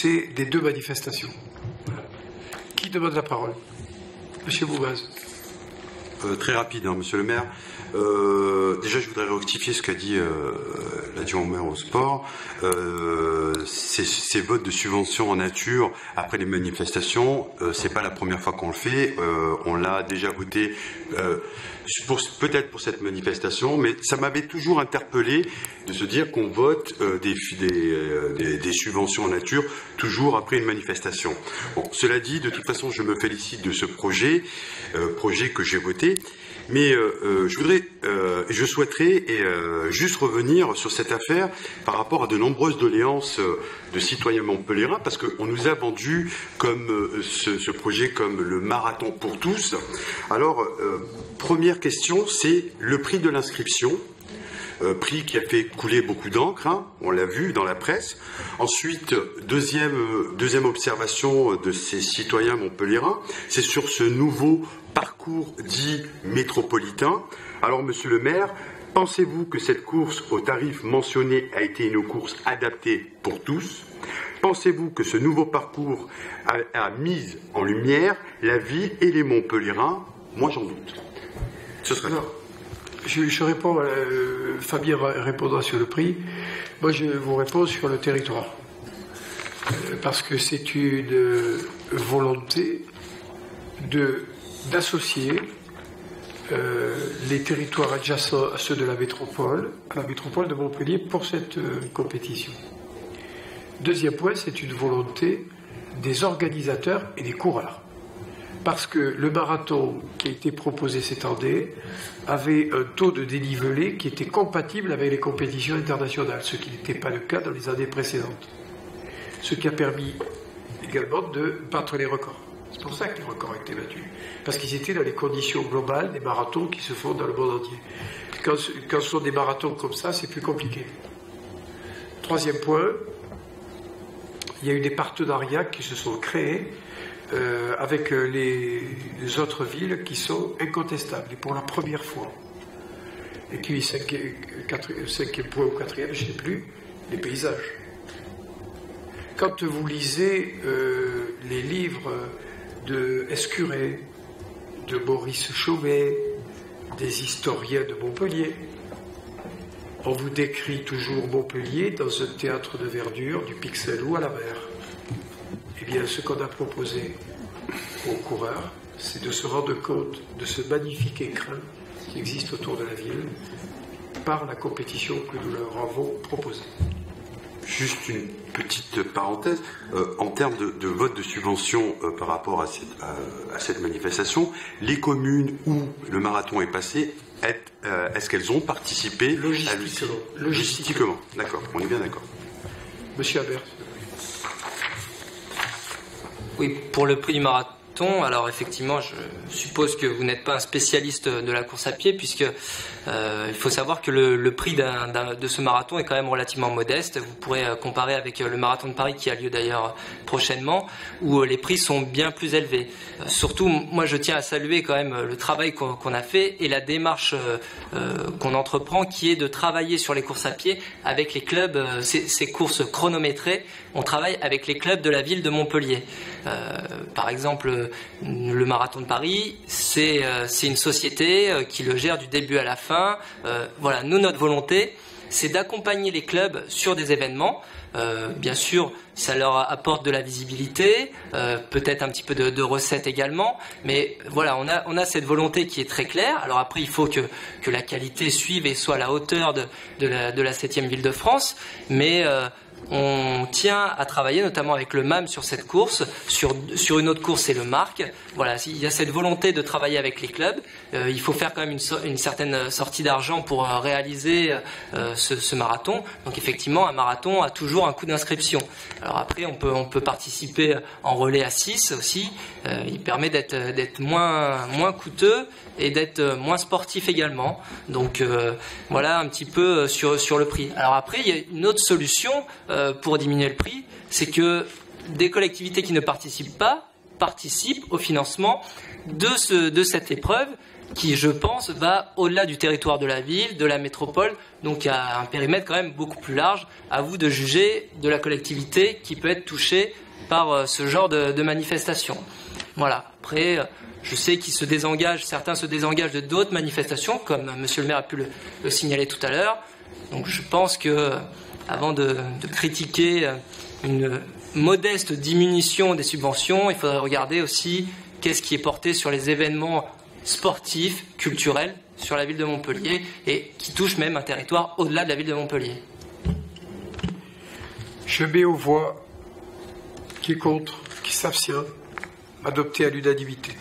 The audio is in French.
C'est des deux manifestations. Voilà. Qui demande la parole? Monsieur Boubaz. Très rapide, hein, monsieur le maire. Déjà, je voudrais rectifier ce qu'a dit l'adjoint au maire au sport. Ces votes de subventions en nature après les manifestations, c'est pas la première fois qu'on le fait. On l'a déjà voté peut-être pour cette manifestation, mais ça m'avait toujours interpellé de se dire qu'on vote des subventions en nature toujours après une manifestation. Bon, cela dit, de toute façon, je me félicite de ce projet que j'ai voté. Mais je souhaiterais juste revenir sur cette affaire par rapport à de nombreuses doléances de citoyens montpelliérains, parce qu'on nous a vendu comme ce projet comme le marathon pour tous. Alors, première question, c'est le prix de l'inscription. Prix qui a fait couler beaucoup d'encre, hein, on l'a vu dans la presse. Ensuite, deuxième observation de ces citoyens montpelliérains, c'est sur ce nouveau parcours dit métropolitain. Alors, monsieur le maire, pensez-vous que cette course au tarif mentionné a été une course adaptée pour tous? Pensez-vous que ce nouveau parcours a mis en lumière la ville et les montpelliérains? Moi, j'en doute. Ce serait ça. Je réponds, Fabien répondra sur le prix. Moi, je vous réponds sur le territoire. Parce que c'est une volonté d'associer les territoires adjacents à ceux de la métropole, à la métropole de Montpellier, pour cette compétition. Deuxième point, c'est une volonté des organisateurs et des coureurs. Parce que le marathon qui a été proposé cette année avait un taux de dénivelé qui était compatible avec les compétitions internationales, ce qui n'était pas le cas dans les années précédentes. Ce qui a permis également de battre les records. C'est pour ça que les records ont été battus. Parce qu'ils étaient dans les conditions globales des marathons qui se font dans le monde entier. Quand ce sont des marathons comme ça, c'est plus compliqué. Troisième point, il y a eu des partenariats qui se sont créés avec les autres villes qui sont incontestables, et pour la première fois. Et puis, cinquième point ou quatrième, je ne sais plus, les paysages. Quand vous lisez les livres de Escuré, de Maurice Chaumet, des historiens de Montpellier, on vous décrit toujours Montpellier dans un théâtre de verdure, du Pixel ou à la mer. Eh bien, ce qu'on a proposé aux coureurs, c'est de se rendre compte de ce magnifique écrin qui existe autour de la ville par la compétition que nous leur avons proposée. Juste une petite parenthèse, en termes de vote de subvention par rapport à cette manifestation, les communes où le marathon est passé, est-ce qu'elles ont participé logistiquement? D'accord, on est bien d'accord. Monsieur Habert. Oui, pour le prix du marathon, alors effectivement, je suppose que vous n'êtes pas un spécialiste de la course à pied, puisque il faut savoir que le prix de ce marathon est quand même relativement modeste. Vous pourrez comparer avec le marathon de Paris qui a lieu d'ailleurs prochainement, où les prix sont bien plus élevés. Surtout, moi je tiens à saluer quand même le travail qu'on a fait et la démarche qu'on entreprend, qui est de travailler sur les courses à pied avec les clubs, ces courses chronométrées. On travaille avec les clubs de la ville de Montpellier. Par exemple, le marathon de Paris, c'est une société qui le gère du début à la fin. Voilà, nous, notre volonté, c'est d'accompagner les clubs sur des événements. Bien sûr, ça leur apporte de la visibilité, peut-être un petit peu de recettes également, mais voilà, on a cette volonté qui est très claire. Alors après, il faut que la qualité suive et soit à la hauteur de la 7e ville de France, mais on tient à travailler notamment avec le MAM sur cette course, sur une autre course, c'est le MARC. Voilà, il y a cette volonté de travailler avec les clubs. Il faut faire quand même une certaine sortie d'argent pour réaliser ce marathon. Donc effectivement, un marathon a toujours un coût d'inscription. Alors après, on peut participer en relais à 6 aussi. Il permet d'être moins coûteux et d'être moins sportif également. Donc voilà un petit peu sur le prix. Alors après, il y a une autre solution pour diminuer le prix, c'est que des collectivités qui ne participent pas participent au financement de cette épreuve qui, je pense, va au-delà du territoire de la ville, de la métropole, donc à un périmètre quand même beaucoup plus large. À vous de juger de la collectivité qui peut être touchée par ce genre de manifestation. Voilà. Après, je sais qu'ils se désengagent, certains se désengagent de d'autres manifestations, comme Monsieur le maire a pu le signaler tout à l'heure. Donc je pense que, avant de critiquer une modeste diminution des subventions, il faudrait regarder aussi qu'est-ce qui est porté sur les événements sportifs, culturels, sur la ville de Montpellier, et qui touche même un territoire au-delà de la ville de Montpellier. Je mets aux voix qui est contre, qui s'abstient, adopté à l'unanimité.